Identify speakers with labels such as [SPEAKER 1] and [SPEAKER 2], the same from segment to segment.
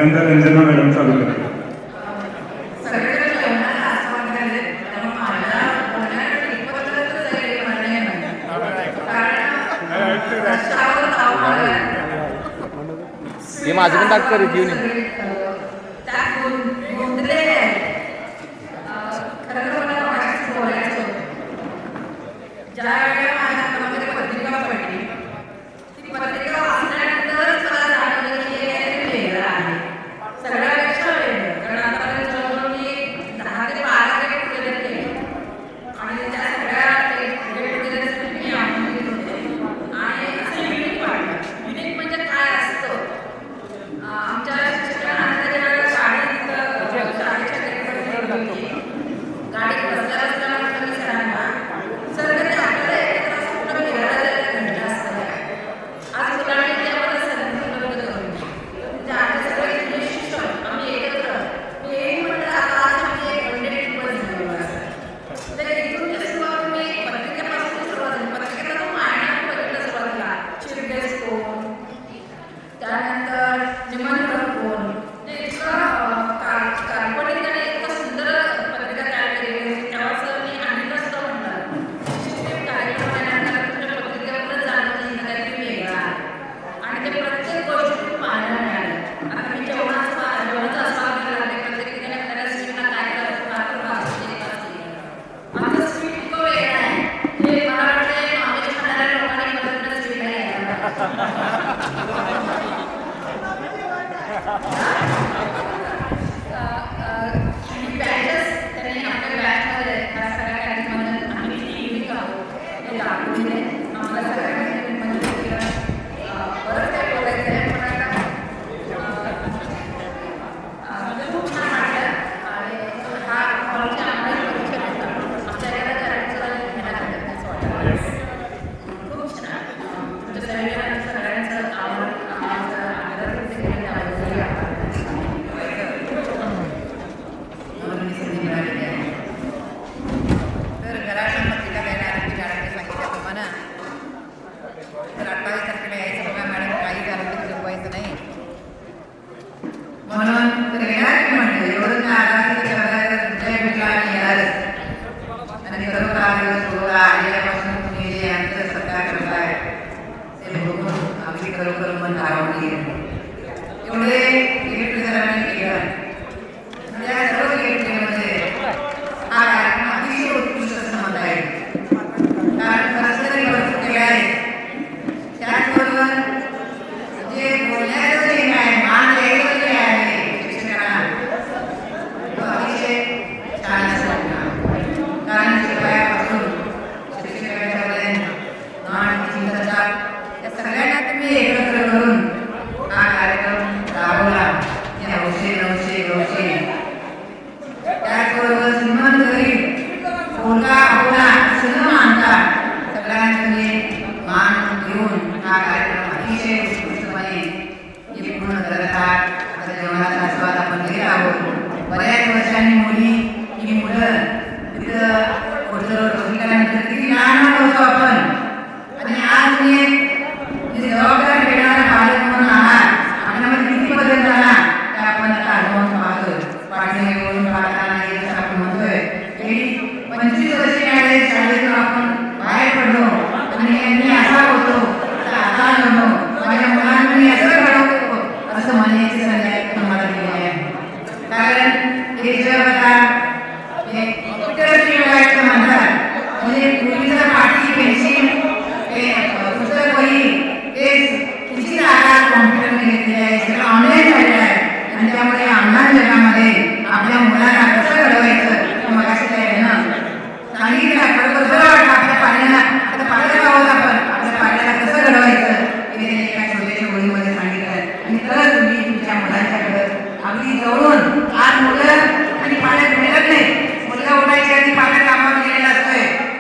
[SPEAKER 1] पहिल्यांदा रंजना मॅडम चालू करतात.
[SPEAKER 2] हे माझं पण ताट करीत येऊन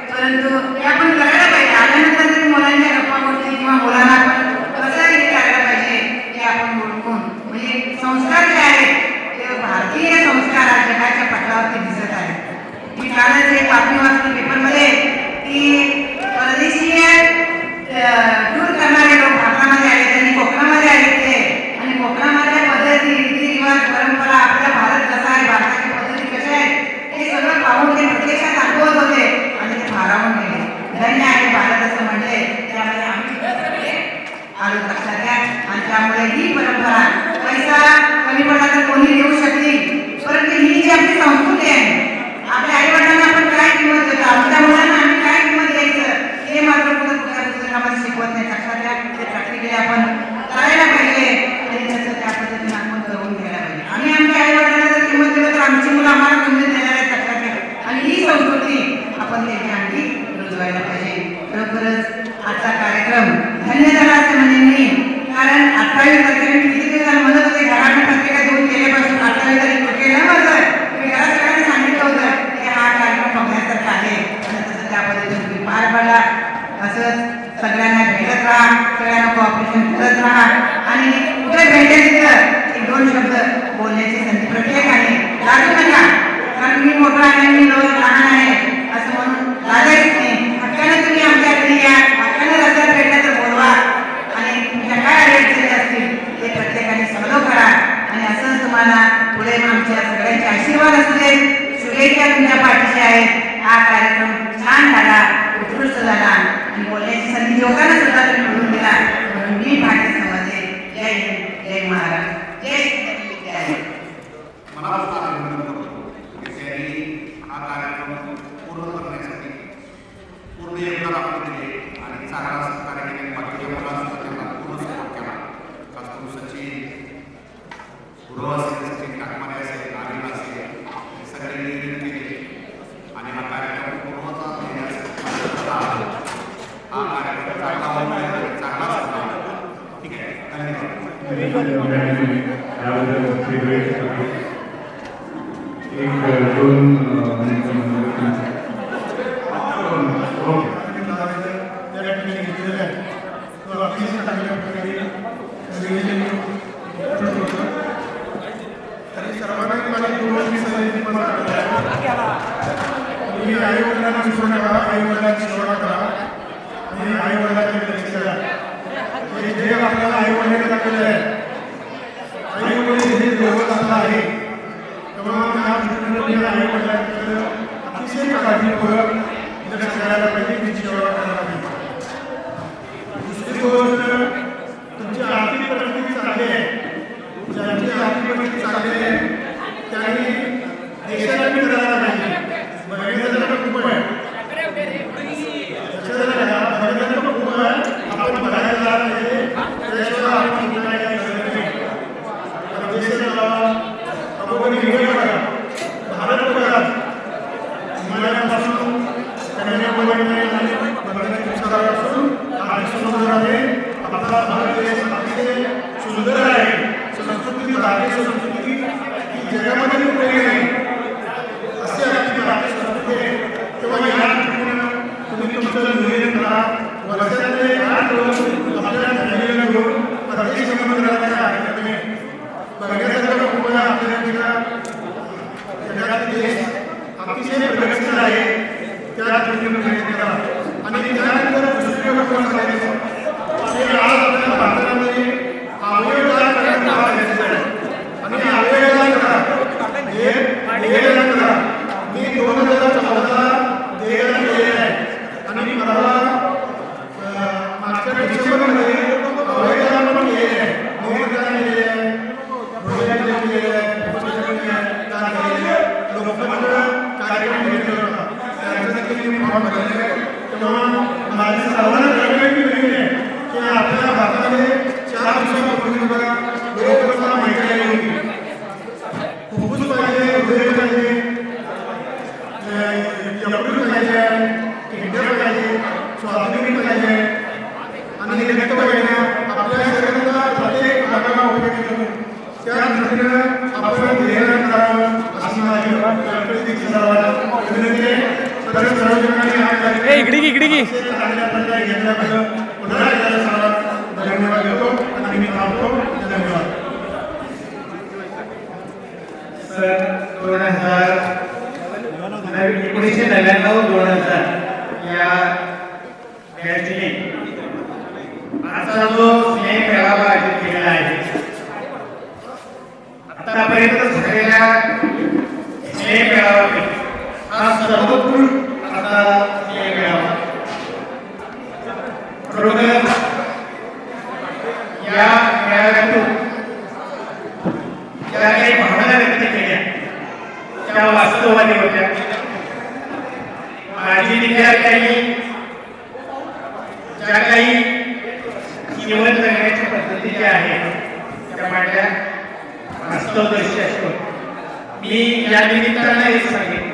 [SPEAKER 3] परंतु
[SPEAKER 1] आजचा कार्यक्रम धन्य झाला असं म्हणेन मी. कारण 28 तारखेला किती दिवसांनी म्हणत होते घरात पत्रिका देऊन गेल्यापासून 28 तारीख कुठे न माझं तुम्ही घरात सगळ्यांनी सांगितलं होतं की हा कार्यक्रम बघण्यासारखा आहे आणि तसं त्या पद्धतीने तुम्ही पार पाडला. असंच सगळ्यांना भेटत राहा, सगळ्यांना कॉपरेशन करत राहा आणि कुठे भेटेल तिथं एक दोन शब्द बोलण्याची संधी प्रत्येकाने लागू नका. कारण मी मोठा आहे, मी लहान आहे असं म्हणून लागायच नाही. हक्काने तुम्ही आमच्या घरी या, हक्काने रस्त्यात भेटला तर बोलवा आणि तुमच्या काय अडचणी असतील ते प्रत्येकाने सॉल्व्ह करा. आणि असंच तुम्हाला पुढे आमच्या सगळ्यांचे आशीर्वाद असू दे, शुभेच्छा तुमच्या पाठीशी आहेत. हा कार्यक्रम छान झाला, उत्कृष्ट झाला आणि बोलण्याची संधी लोकांना सुद्धा तुम्ही मिळवून दिला म्हणून मी पाठी समजते. जय हिंद, जय महाराज, जय विद्यालय.
[SPEAKER 2] हा कार्यक्रम पूर्ण करण्यासाठी पूर्ण योगदान आपण दिले आणि चांगला सहकार्य केले. बाकीच्या मुलांना त्यांना पूर्ण सपोर्ट केला. खास करून सचिन गुरु असेल, सचिन काकमारे असेल, आदिल असेल, सगळे नियोजन केले आणि हा कार्यक्रम पूर्णता देण्यासाठी हा कार्यक्रम चांगला होईल, चांगला असणार. ठीक आहे, धन्यवाद.
[SPEAKER 3] एक दोन
[SPEAKER 4] आई वडिलांना विसरू नका, आई वडिलांची सेवा करा आणि आई वडिलांची लक्ष द्या. हे जग आपल्याला आई वडिलांनी दाखवले आहे. आई वडील हे दैवत आपलं आहे. तेव्हा या दृष्टीने आई वडिलांकडे अतिशय काळजीपूर्वक लक्ष द्यायला पाहिजे, त्यांची सेवा करायला पाहिजे. दुसरी गोष्ट, तुमची आर्थिक परिस्थिती चांगली आहे, ज्यांची आर्थिक परिस्थिती चांगली आहे त्यांनी देशाला बी करायला पाहिजे. बघायचं खूप आहे, खूप आहे, आपण बघायला जायला पाहिजे. त्याशिवाय आपण काय करत नाही. देशाला आपण विवेक बघा, भारत बघा, हिमालयापासून कन्याकुमारी आणि बंगालपासून समुद्राने आपला भारत देश अतिशय सुंदर आहे. संस्कृती, भारतीय संस्कृती ही जगामध्ये कुठेही नाही असे आपली भारतीय संस्कृती आहे. तेव्हा या तुम्ही तुमचं नियोजन करा. वर्षातले 8 दिवस आपल्या फॅमिलीला घेऊन प्रत्येक समुद्राला कार्यक्रम बघण्यासारखं खूप आपल्याला जगातील देश अतिशय प्रगतशील आहे त्या दृष्टीने प्रयत्न करा. आणि त्यानंतर दुसरी गोष्ट सांगायचं, आज आपल्या भारतामध्ये अवयवदान करण्याचा भाग घ्यायचा आहे आणि अवयवदान करा, देहदान करा. मी 2014 देहदान केलेलं आहे आणि मला मागच्या डिसेंबरमध्ये अवयवदान पण केलेलं आहे, देहदान केलेलं आहे, भोजन केलेलं आहे, दान केलेलं आहे, लोकमंडळ कार्यक्रम घेतला होता, त्याच्यासाठी मी फॉर्म भरलेला आहे. तेव्हा माझी सर्वांना कळकळी आहे की आपल्या भारतामध्ये 4 दिवसापूर्वी बघा लोकांना माहिती आली होती. फुफ्फुस पाहिजे, हृदय पाहिजे, यकृत पाहिजे, किडनी पाहिजे, स्वादुपिंड पाहिजे आणि रक्त पाहिजे. आपल्या शरीराला प्रत्येक भागाला उपयोग येतो. त्या दृष्टीनं आपण देहदान करावं अशी माझी कळकळीची सर्वांना विनंती आहे.
[SPEAKER 3] इकडे
[SPEAKER 4] चांगल्या प्रकारे घेतल्याबद्दल पुन्हा एकदा सर्वांना धन्यवाद देतो आणि मी थांबतो. धन्यवाद.
[SPEAKER 5] सन 1999-2000 या बॅचने आजचा जो स्नेह मेळावा आयोजित केलेला आहे, आतापर्यंत झालेल्या स्नेह मेळाव्यापैकी हा सर्वोत्कृष्ट असा स्नेह मेळावा. खरोखर या मेळाव्यातून ज्या काही भावना व्यक्त केल्या त्या वास्तववादी होत्या. माझी विद्यार्थ्यांनी ज्या काही जीवन जगण्याची पद्धती ज्या आहेत त्या मांडल्या वास्तवदर्शी असतो. मी या निमित्तानं हे सांगेन,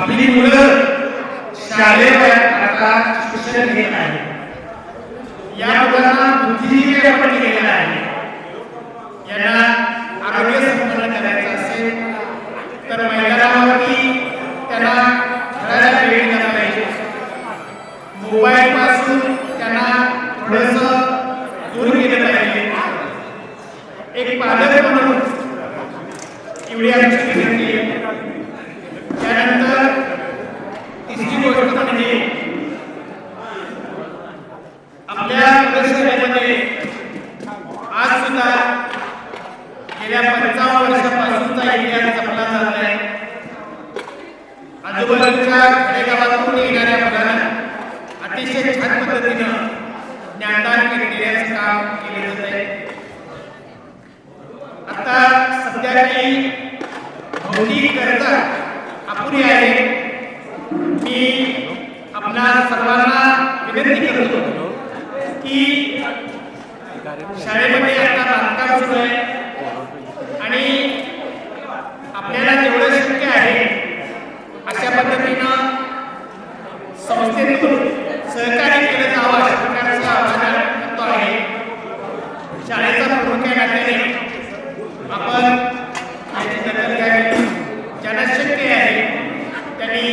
[SPEAKER 5] आपली मुलं शालेय वयात आता शिक्षण घेत आहे. या मुलांना बुद्धिजीवी आपण केलेला आहे. यांना आरोग्य संपन्न करायचं असेल तर मैदानावरती त्यांना खेळायला वेळ दिला पाहिजे. मोबाईल पासून त्यांना थोडंसं दूर केलं पाहिजे. एक पालक म्हणून एवढी आमची विनंती आहे. त्यानंतर तिसरी गोष्ट म्हणजे आपल्या परिसरामध्ये आज सुद्धा गेल्या 55 वर्षापासूनचा इतिहास जपला जात आहे. आजूबाजूच्या खेडेगावातून येणाऱ्या मुलांना अतिशय छान पद्धतीनं ज्ञानदान देण्याचं काम केले जात आहे. आता सध्या काही भौतिक गरजा अपुरी आहे. मी आपल्या सर्वांना विनंती करतो की शाळेमध्ये आता बांधकाम सुरू आहे आणि आपल्याला जेवढं शक्य आहे अशा पद्धतीनं संस्थेतून सहकार्य केलं जावं अशा प्रकारचं आवाहन करतो आहे. शाळेचा प्रमुख या नात्याने आपण याची दखल घ्यावी. ज्यांना शक्य आहे त्यांनी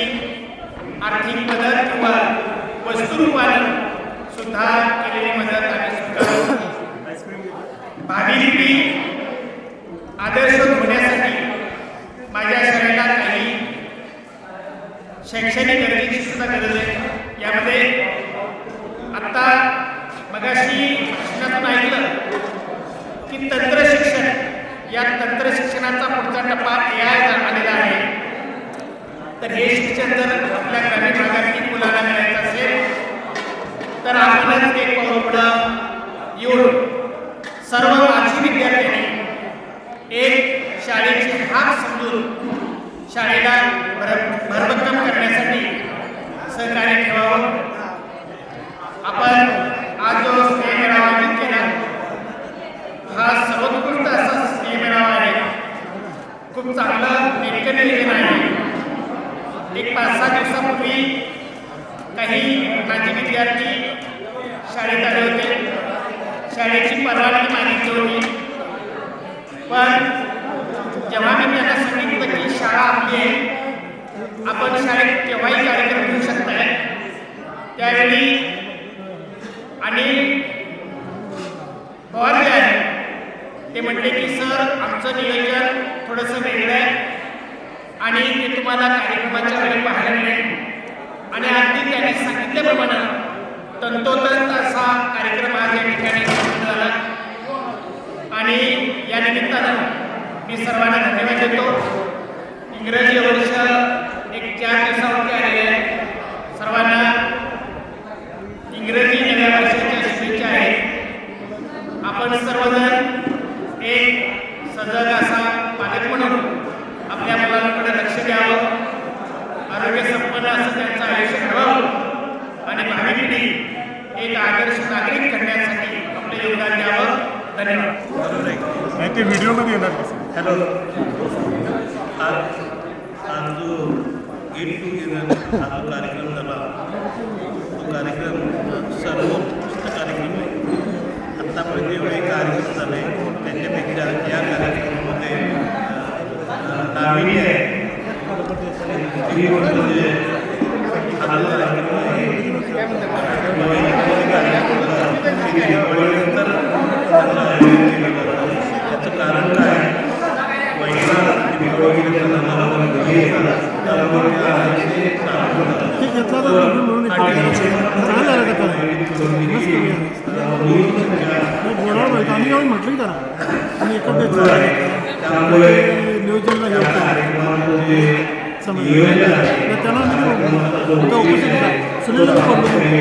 [SPEAKER 5] आर्थिक मदत किंवा वस्तुरूपानं सुद्धा केलेली मदत आम्ही स्वीकारू. भावी पिढी आदर्श होण्यासाठी माझ्या शाळेला काही शैक्षणिक गरजेची सुद्धा गरज आहे. यामध्ये आता मगाशी भाषणातून ऐकलं की तंत्र शिक्षण, या तंत्र शिक्षणाचा पुढचा टप्पा आलेला आहे. तर हे शिक्षण जर आपल्या ग्रामीण भागातील मुलांना मिळायचं असेल तर आपणच एक पाऊल पुढं येऊन सर्व माजी विद्यार्थ्यांनी एक शाळेची हाक समजून शाळेला भरभक्कम करण्यासाठी सहकार्य ठेवावं. आपण आज जो स्नेहमेळावा आयोजित केला हा सर्वोत्कृष्ट असा स्नेहमेळावा आहे. खूप चांगलं नेटकं नियोजन आहे. एक 5-6 दिवसापूर्वी काही माजी विद्यार्थी शाळेत आले होते. शाळेची परवानगी मागितली होती. पण जेव्हा मी त्यांना सांगितलं की शाळा आपली आहे, आपण शाळेत केव्हाही कार्यक्रम घेऊ शकताय, त्यावेळी आणि पवारले आहे ते म्हटले की सर आमचं नियोजन थोडंसं वेगळं आहे आणि ते तुम्हाला कार्यक्रमाच्या वेळी पाहायला मिळेल. आणि अगदी त्यांनी सांगितल्याप्रमाणे तंतोतंत असा कार्यक्रम आज या ठिकाणी संपन्न झाला. आणि या निमित्तानं मी सर्वांना धन्यवाद देतो. इंग्रजी वर्ष एक 4 दिवसावरती आलेले आहे. सर्वांना इंग्रजी नव्या वर्षाच्या शुभेच्छा आहेत. आपण सर्वजण एक सजग असा पालक म्हणून आपल्या मुलांकडे लक्ष द्यावं, आरोग्य संपन्न असं त्यांचं आयुष्य घडवावं आणि भावी पिढी एक आदर्श नागरिक करण्यासाठी आपलं योगदान द्यावं. धन्यवाद.
[SPEAKER 4] ते व्हिडिओमध्ये येणार.
[SPEAKER 3] हॅलो, आज जो गेट टुगेदर हा जो कार्यक्रम झाला तो कार्यक्रम सर्वोत्कृष्ट कार्यक्रम आहे. आत्तापर्यंत जेवढे कार्यक्रम झाले त्याच्यापेक्षा या कार्यक्रमामध्ये नाविन्य आहे. ही गोष्ट म्हणजे हा जो कार्यक्रम आहे दिवाळीनंतर याचं कारण काय,
[SPEAKER 4] आम्ही म्हटलं की आणि त्यामुळे नियोजनला त्याला सुनील
[SPEAKER 3] पालक आहे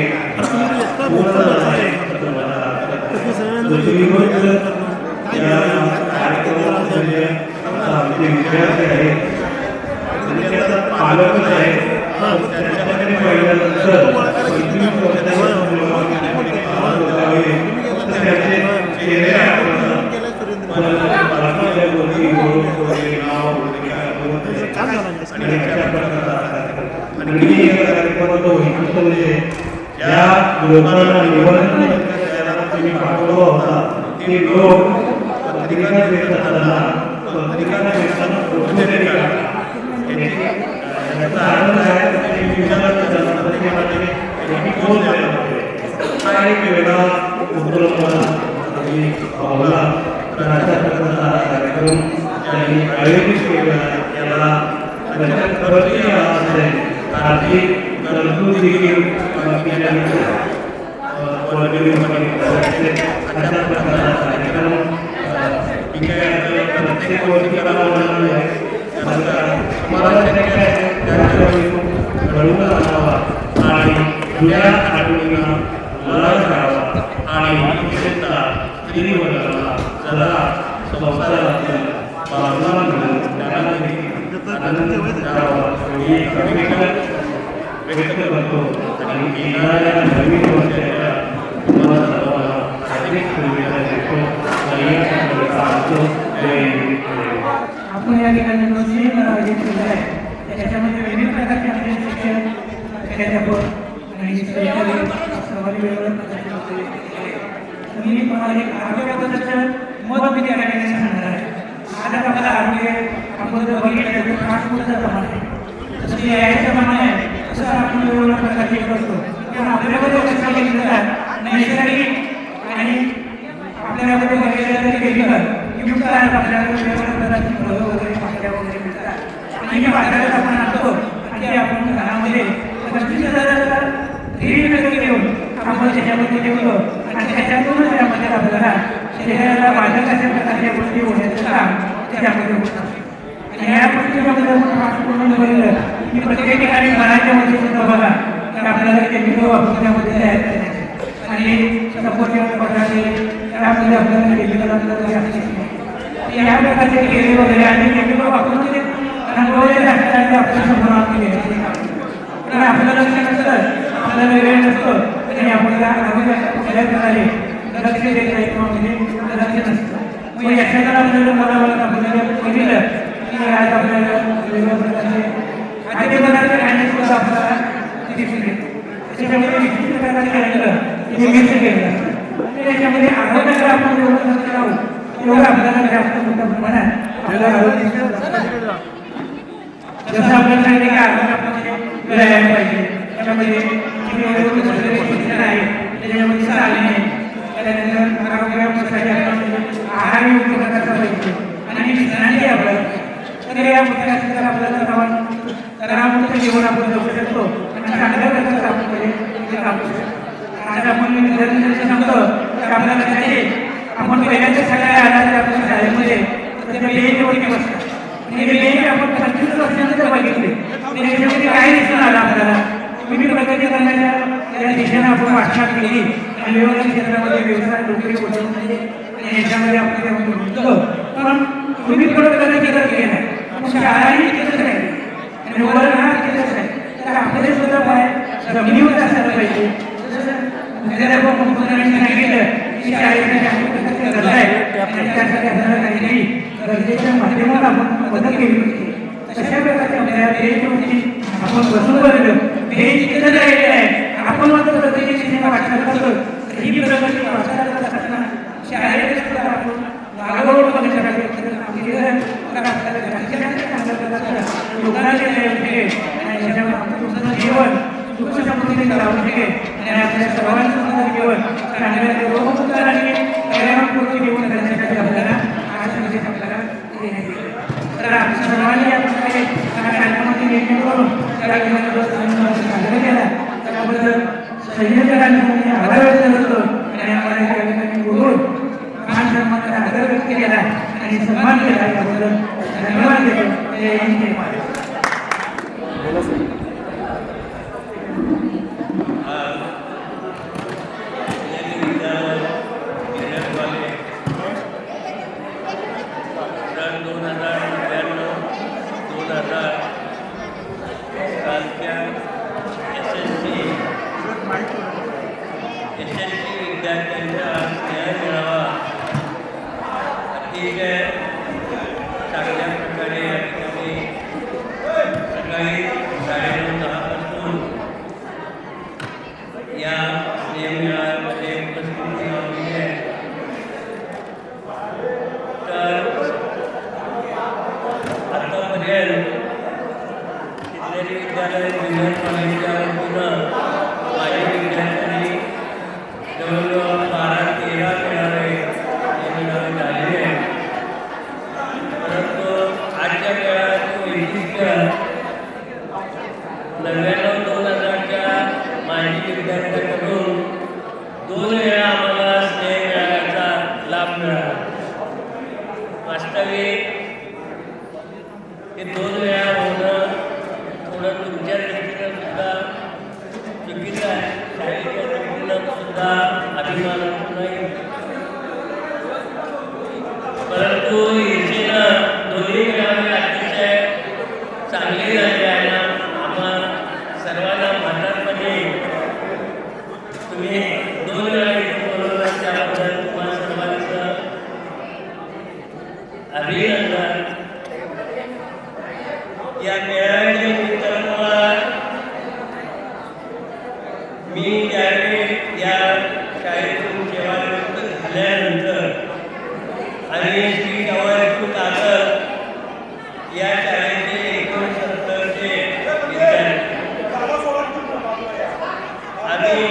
[SPEAKER 3] आणि गोष्ट म्हणजे ज्या लोकांना निवडणूक द्यायला तुम्ही पाठवला होता ते लोक पत्रिका देत असताना पत्रिका देताना फोटो देणे का याचा अर्थ आहे की तुम्ही विचारात पत्रिकेमध्ये त्यांनी फोन द्यायला पाहिजे हा एक वेगळा उपक्रम आम्ही पावला तर अशा प्रकारचा कार्यक्रम त्यांनी आयोजित केला याला खर्च असेल आर्थिक तरतूद देखील अशा प्रकारचा कार्यक्रम प्रत्येक वर्षी करावा घडवून आणावा आणि जुन्या आठवणींना मला करावा आणि विशेषतः स्त्रीवर्गाला जरा संसारातील बाजूला मिळून त्यांना आनंद द्यावा ही अपेक्षा व्यक्त करतो आणि येणाऱ्या नवीन वर्षाच्या तुम्हाला सर्वांना हार्दिक शुभेच्छा देतो
[SPEAKER 1] आपण या ठिकाणी नोंदणी आयोजित केलं आहे त्याच्यामध्ये विविध प्रकारचे आपले शिक्षण प्राध्यापक आणि सहकारी वेगवेगळ्या प्रकारचे होते मी तुम्हाला एक आरोग्याबद्दलचं मत मी त्या ठिकाणी सांगणार आहे आज आपल्याला आरोग्य आपण जर बघितलं तर फास्ट फूडचं प्रमाण आहे जसं यायचं प्रमाण आहे तसं आपण वेगवेगळ्या प्रकारचे करतो पण आपल्यामध्ये लक्षात घेतलं तर नैसर्गिक आणि आपल्यामध्ये वगैरे केमिकल युक्त आहेत आपल्याला वेगवेगळ्या प्रकारची फळं वगैरे भाज्या वगैरे मिळतात आणि या बाजारात आपण आणतो आणि ते आपण घरामध्ये 25,000 विकत घेऊन आपण त्याच्यामध्ये ठेवतो आणि त्याच्यातूनच त्यामध्ये आपल्याला शरीराला बाधक अशा प्रकारच्या गोष्टी होण्याचं काम त्याच्यामध्ये होतं आणि या गोष्टीमध्ये आपण फास्ट पूर्ण बघितलं की प्रत्येक ठिकाणी घराच्या मध्ये सुद्धा बघा तर आपल्याला केमिकल वापरण्यामध्ये तयार करायचे आणि सपोर्ट पदार्थ त्यामध्ये आपल्याला केमिकल असते या प्रकारचे केले वगैरे आणि केमिकल वापरून ते रंगवलेले असतात ते आपल्या समोर आणून तर आपल्याला लक्ष नसतं आपल्याला वेळ नसतो आणि आपल्याला आरोग्याच्या कुठल्या प्रकारे लक्ष देत नाही किंवा म्हणजे लक्ष नसतं मग याच्याकडे आपल्याला मला आपल्याला बघितलं की आज आपल्याला वेगवेगळ्या प्रकारचे खाद्यपदार्थ खाण्याची आपल्याला दिसून येतो त्याच्यामध्ये विशिष्ट प्रकारचे राहिलं हे मिक्स केलं असतं त्याच्यामध्ये आरोग्याकडे आपण जेवढं लक्ष राहू तेवढं आपल्याला जास्त मोठ्या प्रमाणात आपल्याला आरोग्य जसं आपल्याला सांगितलं की आरोग्यामध्ये व्यायाम पाहिजे त्याच्यामध्ये शिक्षण आहे त्याच्यामध्ये चालणे त्यानंतर आरोग्यासाठी आहार योग्य प्रकारचा पाहिजे आणि विश्रांती आपल्याला तर या गोष्टी असतील तर आपल्याला तणावमुक्त जीवन आपण जगू शकतो आणि चांगल्या प्रकारचं आपण राहू शकतो आज आपण विद्यार्थ्यांचं सांगतो तर आपल्याला त्याचे आपण पहिल्यांच्या सगळ्या आधार आपल्या शाळेमध्ये तर बेंचवरती बसतात आणि बेंच आपण 25 वर्षांनंतर बघितले त्याच्यामध्ये काय दिसून आलं आपल्याला विविध प्रकारच्या करण्याच्या या दिशेनं आपण वाटचाल केली आणि वेगवेगळ्या क्षेत्रामध्ये व्यवसाय नोकरी बसवण्याचे आणि याच्यामध्ये आपण गुंतलो पण विविध प्रकारचे केलं केलं आहे पण शाळाही तिथंच राहिली आणि वरण हा तिथंच आहे तर आपले सुद्धा पाय जमिनीवर असायला पाहिजे जसं सांगितलं की शाळेच्या गरजा आहे आणि त्यासाठी आपल्याला काहीतरी गरजेच्या माध्यमात आपण मदत केली होती तशा प्रकारच्या आपल्या बेंचवरती आपण बसून बघितलं बेंच तिथंच राहिलेलं आहे आपण मात्र प्रत्येक दिशेने वाटचाल करतो ही प्रकारची वाटचाल करत असताना शाळेत सुद्धा आपण वागवून बघण्यासाठी तुमचं जीवन सुख समृद्धीने राहू शकेल आणि आपल्या सर्वांचं जीवन चांगल्या रोगमुक्त आणि पर्यावरणपूर्वक जीवन करण्यासाठी आपल्याला आज म्हणजे आपल्याला देण्यात येईल तर आपण सर्वांनी या प्रकारे कार्यक्रमाची निर्णय करून साजरा केला त्याबद्दल संयोजकांनी आभार व्यक्त करतो आणि आम्हाला या ठिकाणी बोलून मान सन्मानाचा आदर व्यक्त केला आणि सन्मान केला याबद्दल धन्यवाद देतो जय हिंद जय महाराष्ट्र
[SPEAKER 6] विद्यार्थ्यांचा न्याय मिळावा अतिशय चांगल्या प्रकारे या ठिकाणी आतापर्यंत शिवनेरी विद्यालय ज्युनियर कॉलेजच्या वतीनं माझ्या विद्यार्थ्यांनी जवळजवळ 12-13 मेळावे झालेले आहेत. परंतु आजच्या मेळाव्याचं वैशिष्ट्य 99-2000च्या माजी विद्यार्थ्यांकडून 2 वेळा आम्हाला स्नेह मेळाव्याचा लाभ मिळाला. वास्तविक हे 2 वेळा होणं थोडं तुमच्या दृष्टीनं सुद्धा चुकीचं आहे, शाळेच्या दृष्टीनं सुद्धा अभिमानाचं नाही. परंतु इच्छेनं दोन्ही मेळावे अतिशय चांगले झाले आहे. आम्हा सर्वांना म्हातारपणे तुम्ही 2 वेळा इथं बोलवलं त्याबद्दल तुम्हाला सर्वांचं अभिनंदन. या मेळाव्याच्या निमित्तानं मी ज्यावेळी या शाळेतून सेवानिवृत्त झाल्यानंतर आणि श्री जवाहरलाल कागल या शाळेचे 69चे विद्यार्थी आम्ही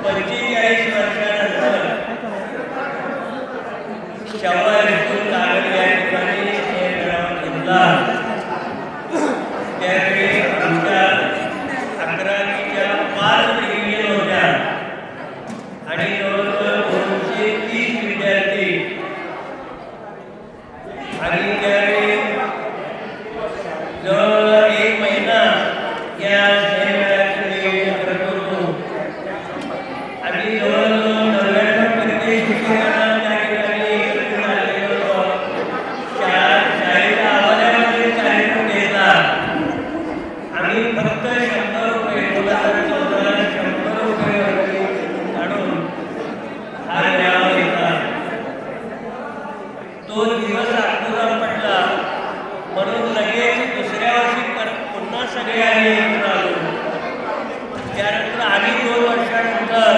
[SPEAKER 6] 45 वर्षानंतर जवाहरलाल कागल या ठिकाणी मेळावा घेतला. त्यावेळी आमच्या 11वीच्या 5 डिव्हिजन होत्या आणि जवळजवळ 230 विद्यार्थी. आणि त्यावेळी जवळजवळ 1 महिना या मेळाव्याचं नियोजन करत होतो. आणि जवळजवळ 99% शिक्षकांना त्या ठिकाणी एकत्र झालेलो होतो. शाळेच्या आवाजामध्ये कार्यक्रम घेतला. आम्ही फक्त 100 रुपये 2014 100 रुपये काढून हा मेळावा घेतला. तो दिवस अपुरा पडला म्हणून लगेच दुसऱ्या वर्षी पुन्हा सगळे आम्ही एकत्र आलो. त्यानंतर आम्ही 2 वर्षानंतर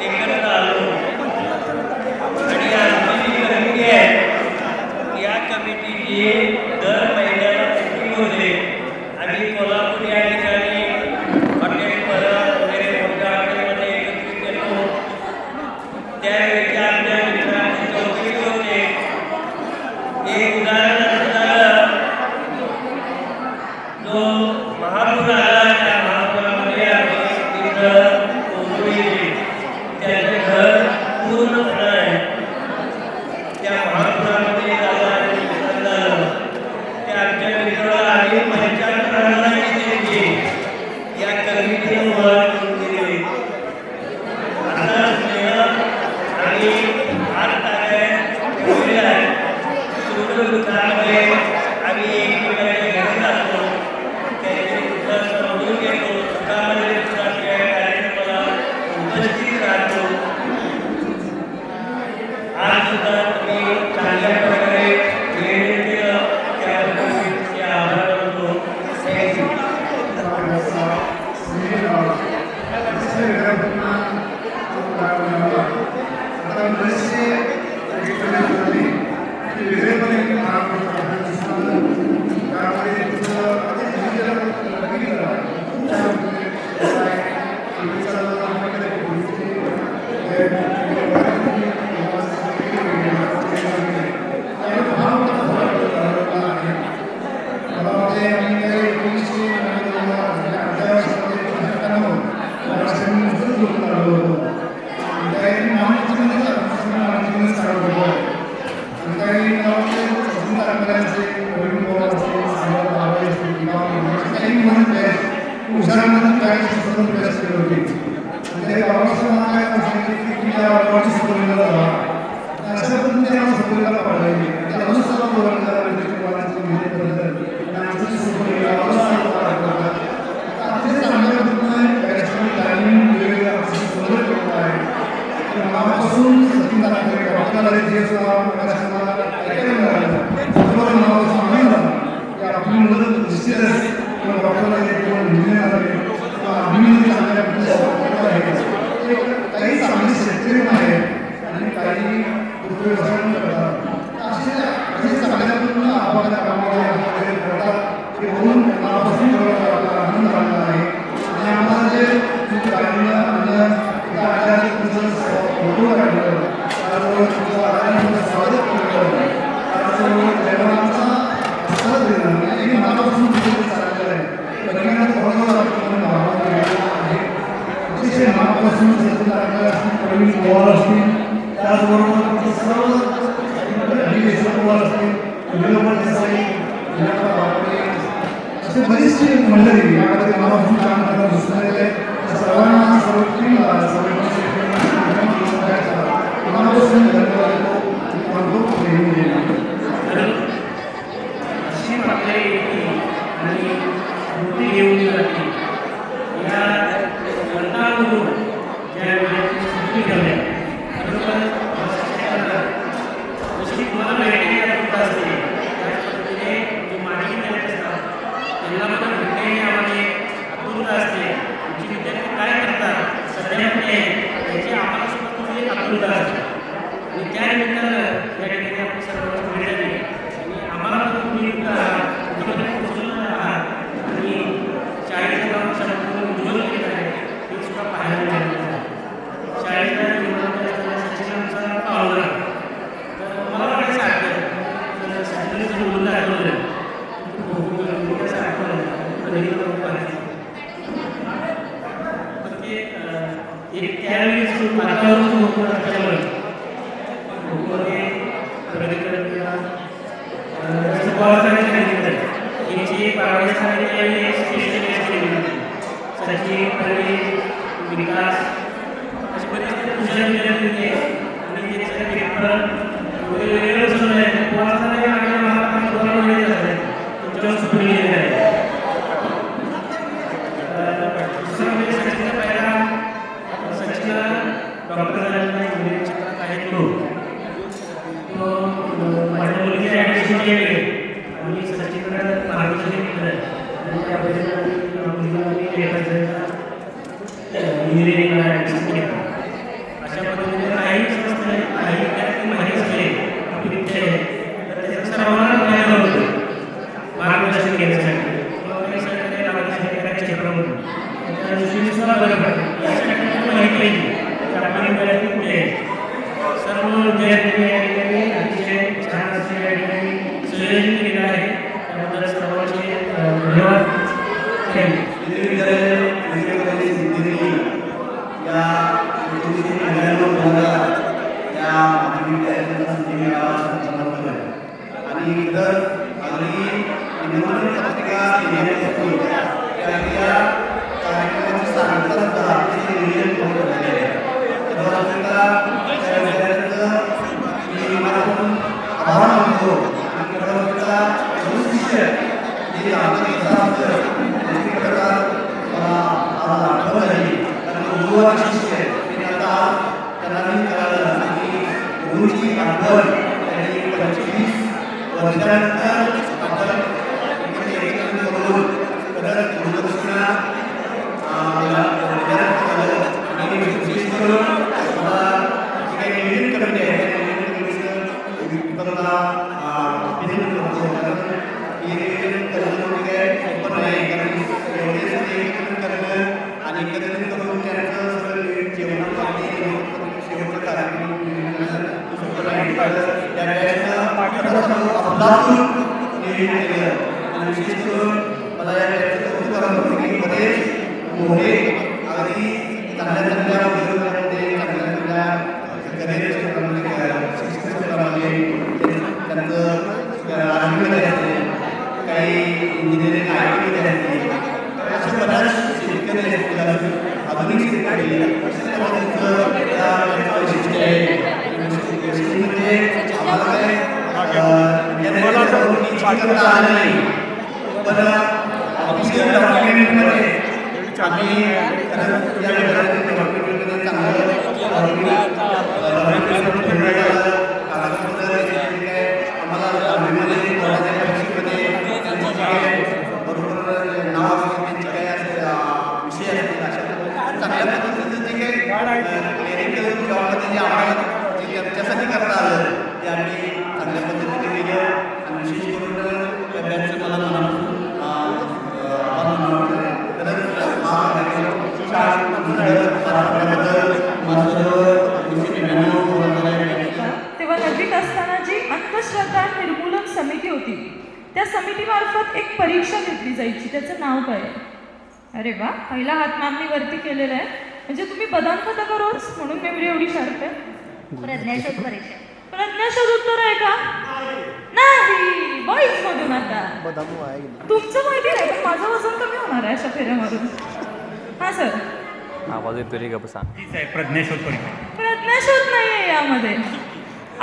[SPEAKER 6] एकत्र आलो. आणि आमची जी कमिटी आहे या कमिटीची दर महिन्याला मीटिंग होते. आम्ही कोल्हापूर या ठिकाणी हॉटेल परत वगैरे मोठ्या हॉटेलमध्ये एकत्रित येतो. त्यावेळी आमच्या मित्रांची चौकशी होते. एक उदाहरण असं झालं, जो महापूर आला त्या महापुरामध्ये आम्ही तिथं पोहोचली. त्याचं घर पूर्ण आहे. त्या महापुरामध्ये झालं त्या आमच्या मित्राला आम्ही 75 दिली. या कमिटीने मला करून दिले. आता स्नेह आणि 8 ताऱ्या ठेवलेल्या आहेत. सुखदुःखामध्ये आम्ही एकमेकांच्या घरी जातो, त्यांचे दुःख समजून घेतो. सुखामध्ये सुद्धा त्या कार्यक्रमाला उपस्थित राहतो. आज सुद्धा तुम्ही चांगल्या प्रकारे नियोजन केलं त्याबद्दल मी तुमचे आभार मानतो. थँक्यू.
[SPEAKER 4] काही चांगले शेतकरी आहेत आणि काही चांगल्यातून आव्हान हे मनापासून चाललेलं आहे. पहिल्यांदा थोडं आहे अतिशय मनापासून प्रवीण पवार असतील, त्याचबरोबर सर्व हरिकेश्वर पवार असतील, विनोबा देसाई, असे बरेचसे मंडळी यामध्ये मनापासून काम करायला घुसलेले आहे. त्या सर्वांना सर्वोत्तम मनापासून धन्यवाद देतो.
[SPEAKER 5] अशी पातळी येते आणि मोठी घेऊन जाते. या वर्गावरून ज्या गोष्टी ठेवल्या बरोबर जशी तुम्हाला माहिती असते त्याच पद्धतीने जे माजी विद्यार्थी असतात त्यांना पण भेटण्याची आम्हाला आतुरता असते. आमचे विद्यार्थी काय करतात सध्यामध्ये त्याची आम्हाला सुद्धा थोडी आतुरता असते आणि त्या निमित्तानं या ठिकाणी आपण सर्व भेट झाली आणि आम्हाला पण तुम्ही पोहोचलेलं आहात आणि 40 गावांचा उज्ज्वल केला आहे हे सुद्धा पाहायला मिळालेलं आहे. 40 निवडणुका सचिनांचा पावला तर मला वाटायचं आठवलं सचिनांचं बोलून आठवलं कसं आठवलं पण ते एक त्यावेळेस वातावरण होतं असल्यामुळे यांची बाळासाहेब सचिन विकास असे बरेच कुशल विद्यार्थी होते आणि त्यांचं पेपर वेगवेगळे बसवलं आहे. तुमच्यावर सुरू केलेलं आहे. दुसरा म्हणजे सचिनचा पहिला सचिनला डॉक्टर झालेला इंजिनिअरिंग क्षेत्रात आहे तो माझ्या मुलीची ॲडमिशन केली आणि सचिनकडे मार्गदर्शन केलं आणि त्या इंजिनिअरिंगला ॲडमिशन केलं. अशा पद्धतीने काही संस्था काही विद्यार्थी माहीत असले आपली विद्या आहे तर त्याचं सर्वांना फायदा होतो मार्गदर्शन घेण्यासाठी किंवा काही सरकारी लाभार्थी क्षेत्रामधून त्या दृष्टीने सुद्धा बरं पडतं. यासाठी माहिती पाहिजे की आपले विद्यार्थी कुठे आहेत. सर्व विद्यार्थ्यांनी या ठिकाणी अतिशय छान असे या ठिकाणी संयोजन केलं आहे. त्याबद्दल सर्वांचे धन्यवाद.
[SPEAKER 2] आणि इतर अगदी निवडणूक पत्रिका कार्यक्रमाची सांगता नियोजन करून झालेले आहे. आभार मानतो आणि शिष्य जे आठवण झाली कारण गुरुवार शिष्य आता त्यांना कळालं आणि गुरुची आठवण त्यांनी 25 वर्षानंतर आपण करून परत गुरुदक्षिणा आणि विशेष करून मला जे काही नियोजन कमिटी आहे आणि एकत्रित करून त्यांचं सगळं जेवणासाठी शेवटचं कार्यक्रम नियोजन केलं आणि विशेष करून मला या कौतुक करावं होतं की बरेच मोठे अगदी चांगल्या चांगल्या उद्योगांमध्ये चांगल्या करिअर क्षेत्रामध्ये शिक्षण क्षेत्रामध्ये त्यांचं आर्मी विद्यार्थी काही इंजिनिअरिंग IT विद्यार्थी असे बऱ्याच शेतकरी आधुनिक शेतकरी वैशिष्ट्य आहे. म्हणजे आम्हाला काय आलं नाही पण ऑफिशियल डॉक्युमेंटमध्ये आम्ही या डॉक्युमेंटमध्ये चांगलं आम्हाला बरोबर नाव त्यांचे काय विषय असतील अशा चांगल्या पद्धतीचं जे काही क्लिअरिकल जॉबमध्ये जे आम्हाला जे त्यांच्यासाठी करता आलं ते आम्ही चांगल्या पद्धतीने केलं आणि विशेष करून त्यांचं मला मनापासून
[SPEAKER 1] ते
[SPEAKER 7] त्या समितीमार्फत एक परीक्षा घेतली जायची, त्याचं नाव काय आहे? अरे वा, पहिला हात मॅमनी वरती केलेला आहे. म्हणजे तुम्ही बदाम खाता का रोज? म्हणून मेमरी एवढी शार्प आहे.
[SPEAKER 8] प्रज्ञाशोध परीक्षा.
[SPEAKER 7] प्रज्ञाशोध उत्तर आहे का? नाही, बॉईज मधून. आता तुमचं माहिती नाही, पण माझं वजन कमी होणार आहे अशा फेऱ्यामधून. हा सर,
[SPEAKER 9] आवाज येतो का सांग.
[SPEAKER 4] प्रज्ञाशोध परीक्षा.
[SPEAKER 7] प्रज्ञाशोध नाही आहे यामध्ये.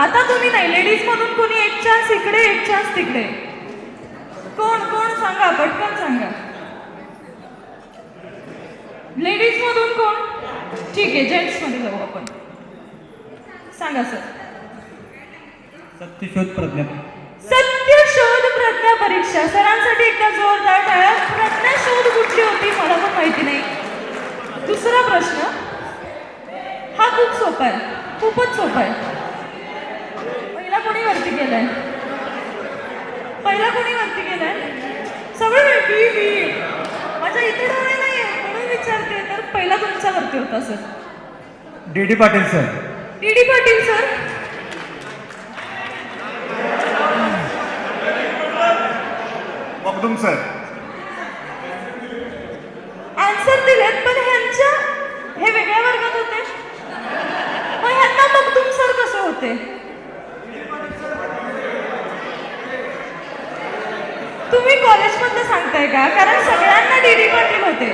[SPEAKER 7] आता तुम्ही नाही, लेडीज मधून कोणी एक चान्स इकडे एक चान्स तिकडे. कोण कोण सांगा, पटकन सांगा. लेडीज मधून कोण? ठीक आहे, जेंट्स मध्ये जाऊ आपण. सांगा सर.
[SPEAKER 4] सत्यशोध प्रज्ञा.
[SPEAKER 7] सत्यशोध प्रज्ञा परीक्षा. सरांसाठी एकदा जोरदार टाळ्या. प्रज्ञाशोध कुठली होती मला पण माहिती नाही. दुसरा प्रश्न हा खूप सोपा आहे, खूपच सोपा आहे. पहिला कोणी वरती गेलाय? पहिला कोणी वरती गेलाय? सगळं मी माझ्या इथे डोळे नाहीये म्हणून विचारते. तर पहिला तुमचा वरती होता sir.
[SPEAKER 4] D Patil sir.
[SPEAKER 7] D Patil sir.
[SPEAKER 2] Magdum sir.
[SPEAKER 7] Answer दिलेत, पण ह्यांच्या हे वेगळ्या वर्गात होते. मग ह्यांना मगदुम सर कसे होते? तुम्ही कॉलेजमधलं सांगताय का? कारण सगळ्यांना डी पाटील होते.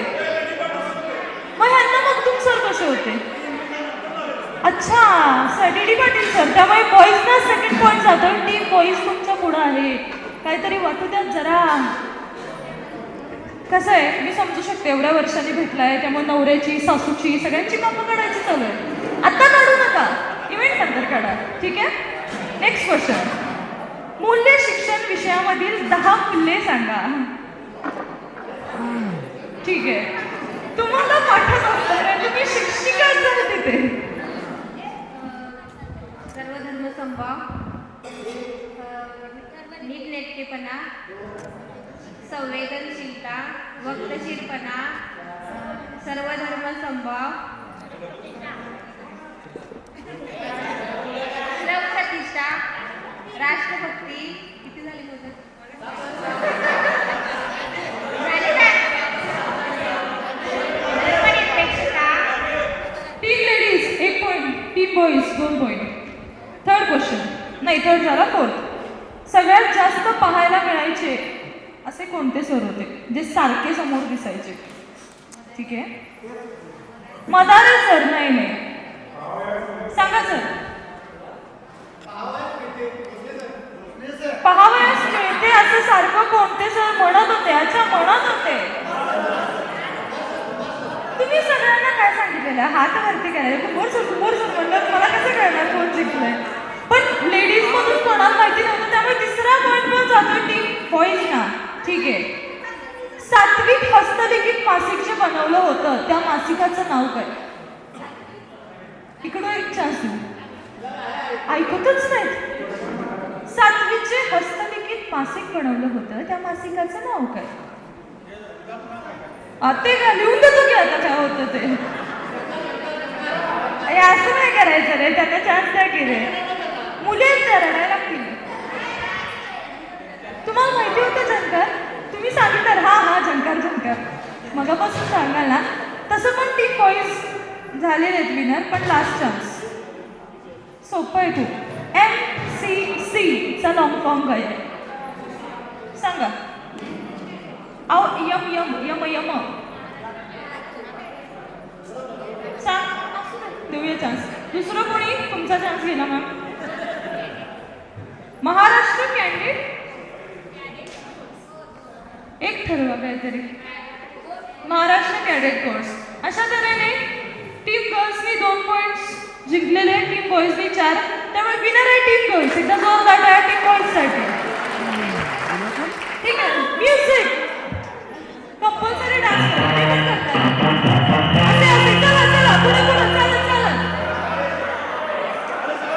[SPEAKER 7] मग ह्यांना मगदुम सर कसे होते? अच्छा सर, डी पाटील सर. त्यामुळे बॉईजना सेकंड पॉईंट जातो. टीम बॉईज तुमच्या पुढं आहे. काहीतरी वाटू द्या जरा. कसं आहे, मी समजू शकते एवढ्या वर्षांनी भेटलाय, त्यामुळे नवऱ्याची सासूची सगळ्यांची कामं काढायची चालू आहे. आता काढू नका, इव्हेंट नंतर काढा. ठीक आहे. Next question. मूल्य शिक्षण विषयामधील 10 मूल्ये सांगा. ठीक आहे, तुम्हाला पाठच असणार आहे, तुम्ही शिक्षिका जर तिथे.
[SPEAKER 8] सर्वधर्म समभाव, नीटनेटकेपणा, संवेदनशीलता, वक्तशीरपणा, सर्वधर्म समभाव, प्रतिष्ठा, राष्ट्रभक्ती. किती झाली मुदत? धर्मनिरपेक्षता.
[SPEAKER 7] 3 ladies 1 point, 3 boys 2 point. Third question, नाही थर्ड झाला, फोर्थ. सगळ्यात जास्त पाहायला मिळायचे असे कोणते सर होते जे सारखे समोर दिसायचे? ठीक आहे. मदारे सर. नाही नाही, सांगा सर. पहावयास मिळते असं सारखं कोणते सर म्हणत होते? अच्छा, म्हणत होते. तुम्ही सगळ्यांना काय सांगितलेलं? हात वरती करायला. कुमार सर म्हणतात, मला कसं कळणार कोण जिंकलंय? पण लेडीज मधून कोणाला माहिती नव्हतं, त्यामुळे तिसरा पॉईंट पण जातो टीम बॉईज ना. ठीक आहे. सात्विक हस्तलिखित मासिक जे बनवलं होतं त्या मासिकाचं नाव काय? इकडं एक चान्स ऐकतच नाहीत. सात्विकचे हस्तलिखित मासिक बनवलं होतं त्या मासिकाचं नाव काय? ते का लिहून देतो की आता काय होतं ते. असं नाही करायचं रे, त्यांना चान्स द्या की रे. मुले रडायला लागतील. तुम्हाला माहिती होतं झंकार? तुम्ही सांगितलं हा झंकार मगापासून सांगाल ना. तसं पण 3 बॉईज झालेले आहेत विनर, पण लास्ट चान्स. सोपं आहे खूप. MCC चा लॉंग फॉर्म काय आहे? सांगा. यम सांग. देऊया चान्स. दुसरं कोणी? तुमचा चान्स गेला मॅम. महाराष्ट्र कॅन्डिडेट एक ठरवा काहीतरी. Maharashtra cadet course. अशा तऱ्हेने टीम गर्ल्सनी 2 पॉईंट्स जिंकलेले, टीम बॉईजनी 4. त्यामुळे विनर आहे टीम गर्ल्स. एकदा जोरदार टाळ्या टीम बॉईजसाठी. ठीक आहे. म्युझिक कंपल्सरी डान्स चला पुढे चालत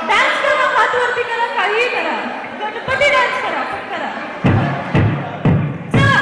[SPEAKER 7] डान्स करा, हात वरती करा, काहीही करा. गणपती डान्स करा, पण करा. चला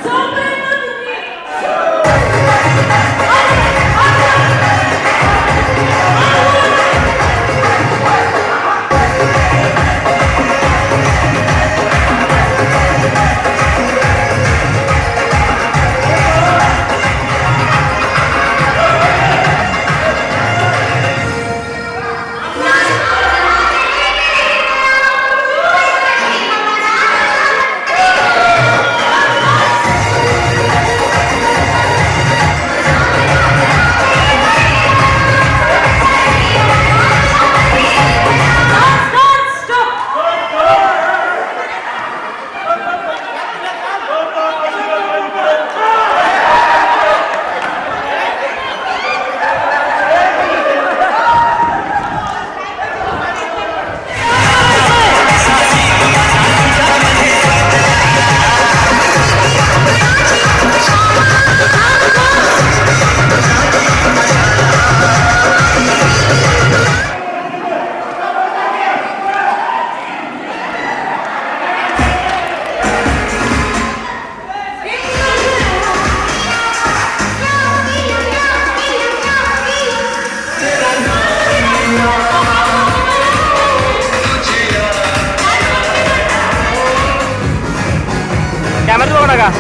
[SPEAKER 7] जोपर्यंत तुम्ही
[SPEAKER 9] कॅमेरा बघू नका.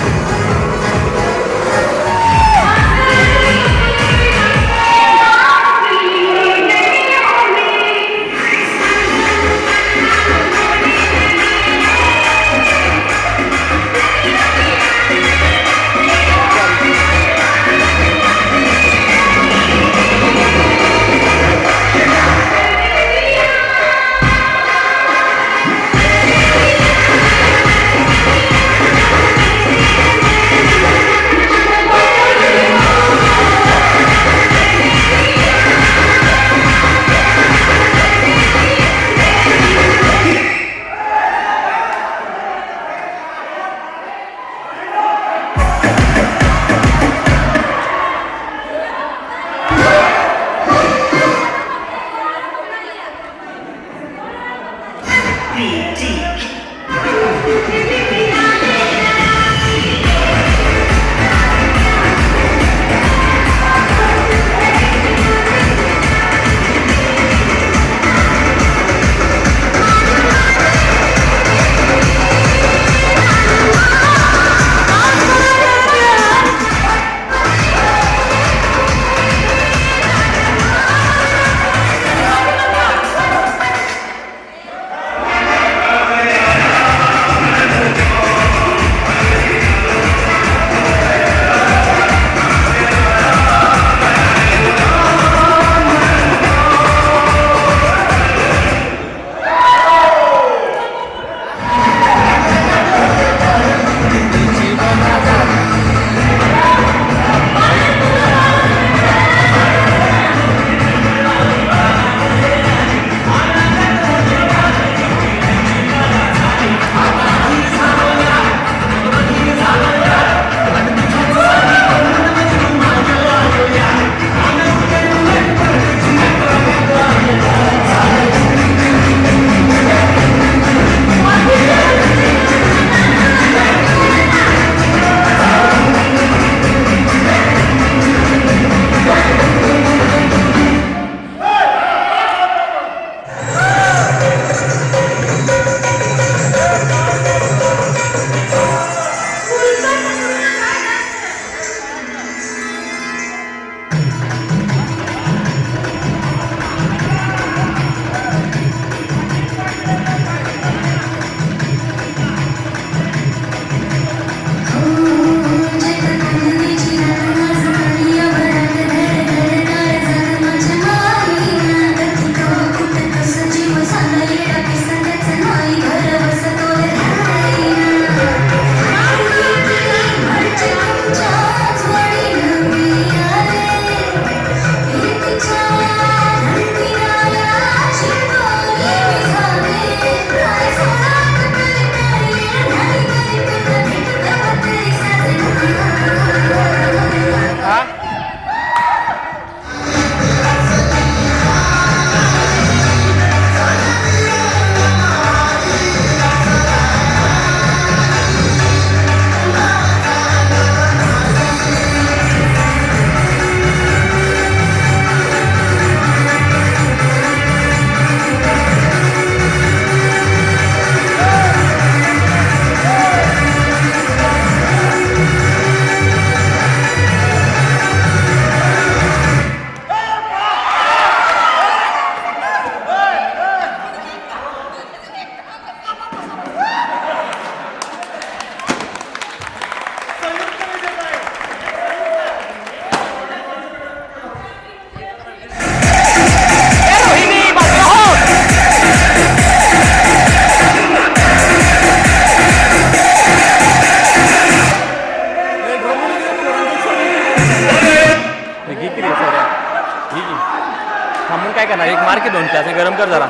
[SPEAKER 9] थांबून काय करणार एक मार्के 2 त्याचे गरम कर जरा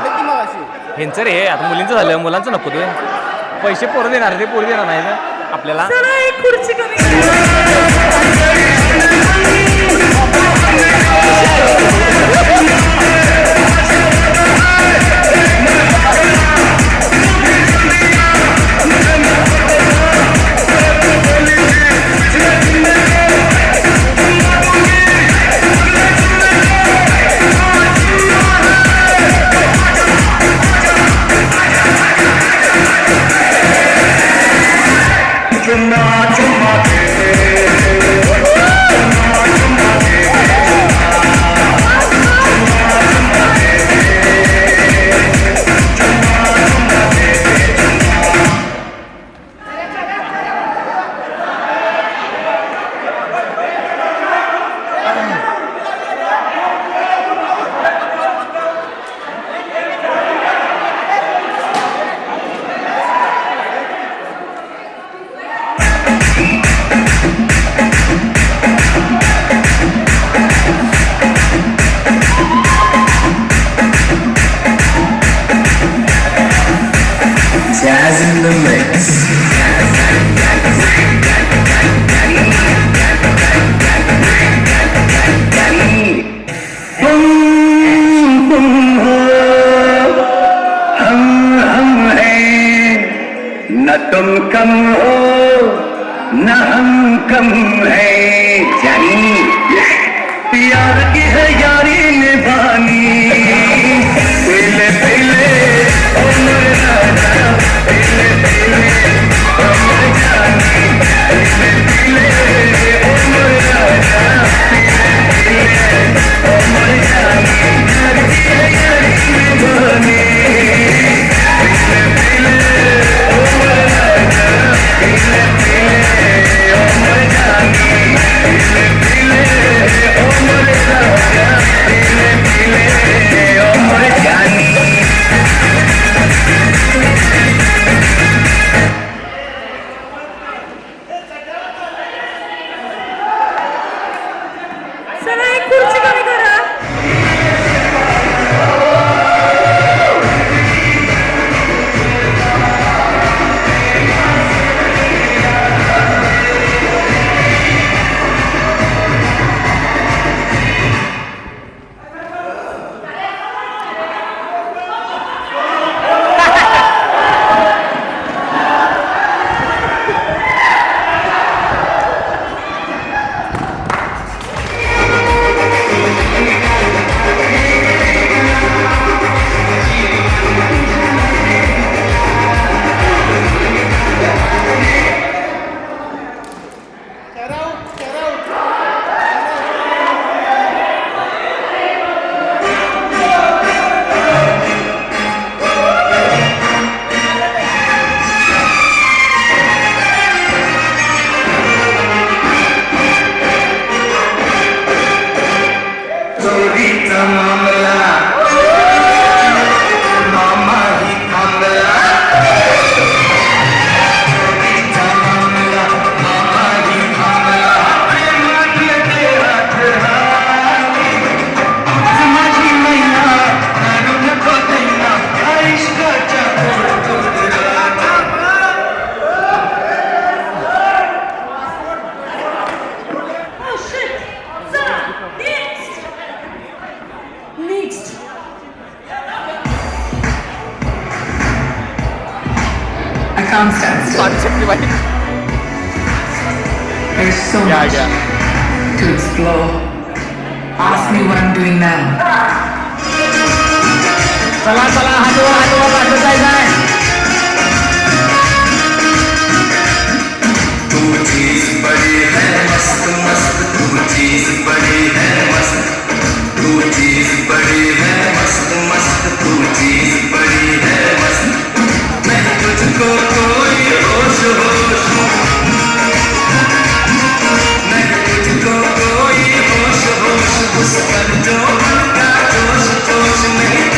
[SPEAKER 9] ह्यांचं रे आता मुलींचं झालं मुलांचं नको तू पैसे पोरं देणार ते पोरं देणार नाही ना आपल्याला
[SPEAKER 7] चला एक खुर्ची कमी करा.
[SPEAKER 10] तुम कम हो न हम कम है जानी प्यार की है यारी निभानी पहले पहले उम्र राजा पहले पहले उम्र जानी पहले पहले उम्र राजा पहले पहले उम्र जानी प्यार की है यारी निभानी
[SPEAKER 7] चला एक खुर्ची कमी करा.
[SPEAKER 1] I can't stand still. There's so much to explore. Ask me what I'm doing now.
[SPEAKER 9] चला चला हातवर वाटत जायचंय
[SPEAKER 10] तू चीज बड़ी है मस्त मस्त तू चीज बड़ी है मस्त तू चीज बड़ी है मस्त मस्त तू चीज बड़ी है मस्त नहीं तुझको कोई होश होश नहीं तुझको कोई होश होश उस पर जो मन का जोश जोश नहीं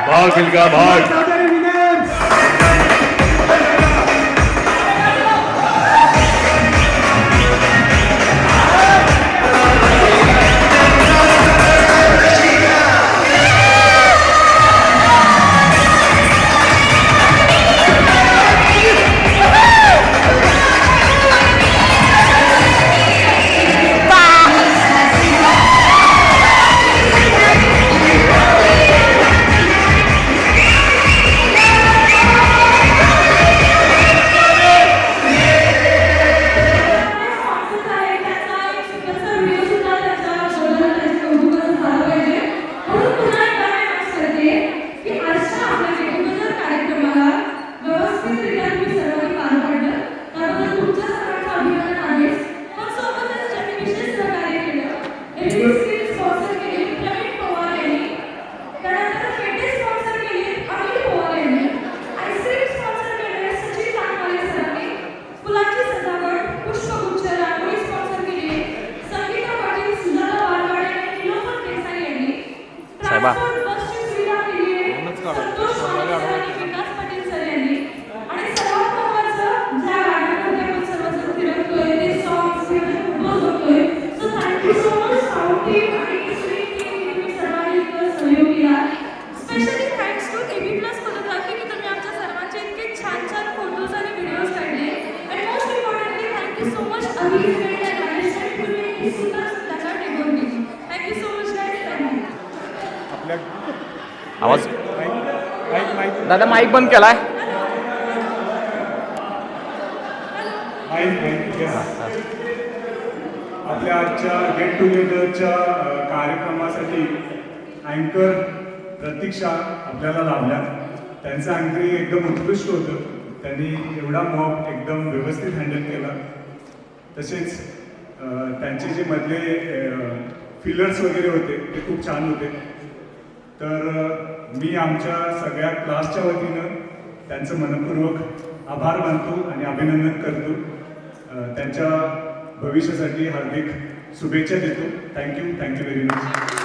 [SPEAKER 4] भाग मिलकर भाग
[SPEAKER 9] साहेबा
[SPEAKER 7] specially thanks to AB plus photography की तुम्ही आमच्या सर्वांचे इतके छान छान फोटोज आणि व्हिडिओज काढले and most importantly thank you so much Abhij and management तुम्ही सुद्धा त्याला टेबल दिली थँक्यू सो मच गाईज
[SPEAKER 9] आवाज दादा माईक बंद केलाय
[SPEAKER 4] आपल्या आजच्या गेट टुगेदरच्या कार्यक्रमासाठी अँकर प्रतीक्षा आपल्याला लाभल्या. त्यांचं अँकरिंग एकदम उत्कृष्ट होतं. त्यांनी एवढा मॉब एकदम व्यवस्थित हँडल केला. तसेच त्यांचे जे मधले फिलर्स वगैरे होते ते खूप छान होते. तर मी आमच्या सगळ्या क्लासच्या वतीनं त्यांचं मनपूर्वक आभार मानतो आणि अभिनंदन करतो. त्यांच्या भविष्यासाठी हार्दिक शुभेच्छा देतो. Thank you very much.